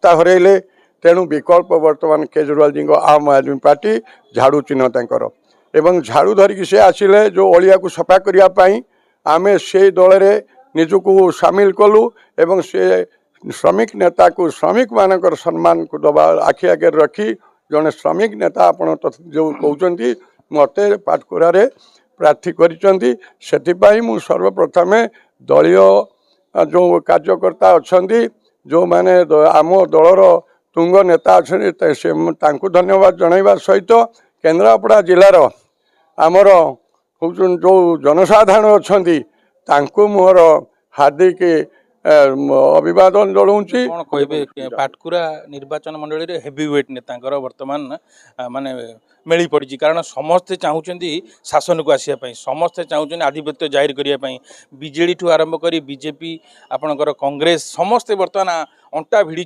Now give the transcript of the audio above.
हरइले तेणु विकल्प वर्तमान केजरीवाल जी आम आदमी पार्टी झाड़ू चिन्ह तंकर एवं झाड़ू धरिकी से आसिले जो अलिया को सफा करने आमे से दल रे निजको सामिल कलु एवं से श्रमिक नेता को श्रमिक मानकर सम्मान को दबा आखि आगे रखी जड़े श्रमिक नेता आपण जो कहते मत पाटकुरा प्रार्थी करिसेंती मु सर्वप्रथम दलीय जो कार्यकर्ता अच्छा जो माने आम दलर तुंग नेता अच्छा से धन्यवाद जनइबा सहित केन्द्रापड़ा जिलार आमर जो जनसाधारण अच्छा मोर हार्दिक अभिवादन जनाऊँगी। कौन कहे पाटकुरा निर्वाचन मंडली हेवी वेट नेता वर्तमान माने मेली पड़ी कारण समस्ते चाहते शासन को आसापी समस्ते चाहते आधिपत्य जाहिर करने बीजेडी ठू आरंभ कर बीजेपी आपणकर कांग्रेस समस्ते बर्तमान अंटा भिड़ी